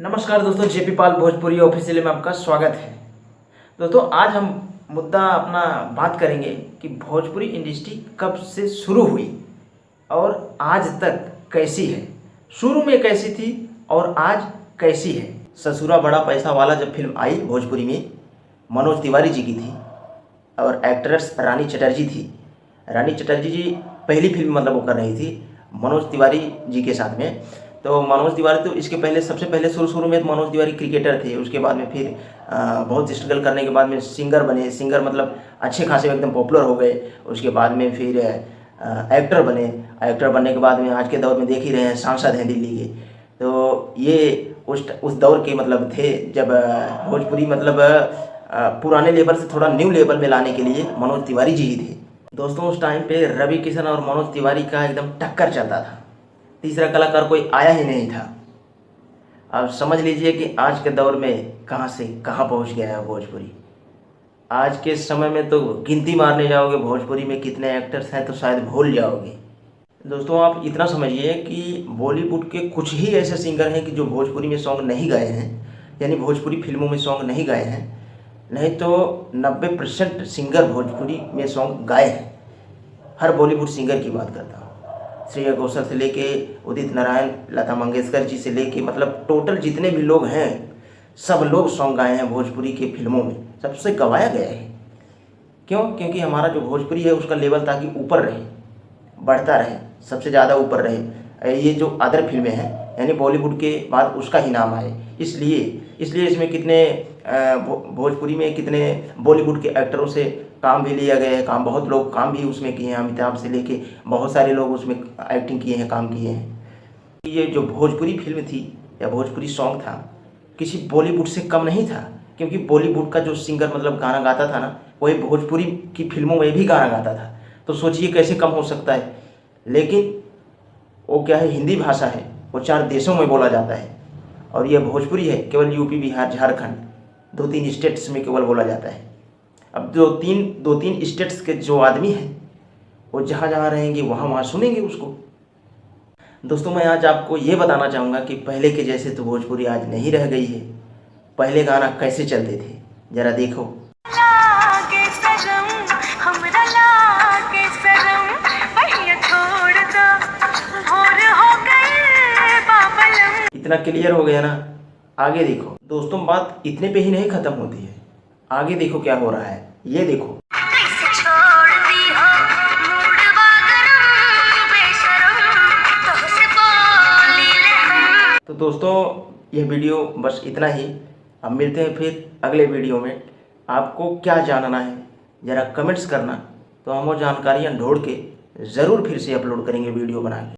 नमस्कार दोस्तों, जेपी पाल भोजपुरी ऑफिशियल में आपका स्वागत है। दोस्तों आज हम मुद्दा अपना बात करेंगे कि भोजपुरी इंडस्ट्री कब से शुरू हुई और आज तक कैसी है। शुरू में कैसी थी और आज कैसी है। ससुरा बड़ा पैसा वाला जब फिल्म आई भोजपुरी में, मनोज तिवारी जी की थी और एक्ट्रेस रानी चटर्जी थी। रानी चटर्जी जी पहली फिल्म मतलब वो कर रही थी मनोज तिवारी जी के साथ में। तो मनोज तिवारी तो इसके पहले सबसे पहले शुरू में तो मनोज तिवारी क्रिकेटर थे। उसके बाद में फिर बहुत स्ट्रगल करने के बाद में सिंगर बने। सिंगर मतलब अच्छे खासे एकदम पॉपुलर हो गए। उसके बाद में फिर एक्टर बने। एक्टर बनने के बाद में आज के दौर में देख ही रहे हैं, सांसद हैं दिल्ली के। तो ये उस दौर के मतलब थे जब भोजपुरी मतलब पुराने लेवल से थोड़ा न्यू लेवल में लाने के लिए मनोज तिवारी जी ही थे। दोस्तों उस टाइम पे रवि किशन और मनोज तिवारी का एकदम टक्कर चलता था। तीसरा कलाकार कोई आया ही नहीं था। अब समझ लीजिए कि आज के दौर में कहाँ से कहाँ पहुँच गया है भोजपुरी। आज के समय में तो गिनती मारने जाओगे भोजपुरी में कितने एक्टर्स हैं तो शायद भूल जाओगे। दोस्तों आप इतना समझिए कि बॉलीवुड के कुछ ही ऐसे सिंगर हैं कि जो भोजपुरी में सॉन्ग नहीं गाए हैं, यानी भोजपुरी फिल्मों में सॉन्ग नहीं गाए हैं। नहीं तो 90% सिंगर भोजपुरी में सॉन्ग गाए हैं। हर बॉलीवुड सिंगर की बात करता हूँ, श्रेया घोषाल से लेके उदित नारायण, लता मंगेशकर जी से लेके मतलब टोटल जितने भी लोग हैं सब लोग सॉन्ग गाए हैं भोजपुरी के फिल्मों में। सबसे गवाया गया है। क्यों? क्योंकि हमारा जो भोजपुरी है उसका लेवल ताकि ऊपर रहे, बढ़ता रहे, सबसे ज़्यादा ऊपर रहे। ये जो अदर फिल्में हैं यानी बॉलीवुड के बाद उसका ही नाम आए, इसलिए इसमें कितने भोजपुरी में कितने बॉलीवुड के एक्टरों से काम भी लिया गया है। काम बहुत लोग काम भी उसमें किए हैं। अमिताभ से लेके बहुत सारे लोग उसमें एक्टिंग किए हैं, काम किए हैं। ये जो भोजपुरी फिल्म थी या भोजपुरी सॉन्ग था किसी बॉलीवुड से कम नहीं था। क्योंकि बॉलीवुड का जो सिंगर मतलब गाना गाता था ना, वही भोजपुरी की फिल्मों में भी गाना गाता था। तो सोचिए कैसे कम हो सकता है। लेकिन वो क्या है, हिंदी भाषा है, वो 4 देशों में बोला जाता है। और यह भोजपुरी है केवल यूपी, बिहार, झारखंड 2-3 स्टेट्स में केवल बोला जाता है। अब 2-3 स्टेट्स के जो आदमी हैं वो जहाँ जहाँ रहेंगे वहाँ सुनेंगे उसको। दोस्तों मैं आज आपको ये बताना चाहूँगा कि पहले के जैसे तो भोजपुरी आज नहीं रह गई है। पहले गाना कैसे चलते थे ज़रा देखो। इतना क्लियर हो गया ना? आगे देखो। दोस्तों बात इतने पे ही नहीं ख़त्म होती है, आगे देखो क्या हो रहा है। ये देखो। तो दोस्तों यह वीडियो बस इतना ही। अब मिलते हैं फिर अगले वीडियो में। आपको क्या जानना है ज़रा कमेंट्स करना, तो हम वो जानकारियाँ ढूंढ के ज़रूर फिर से अपलोड करेंगे वीडियो बना के।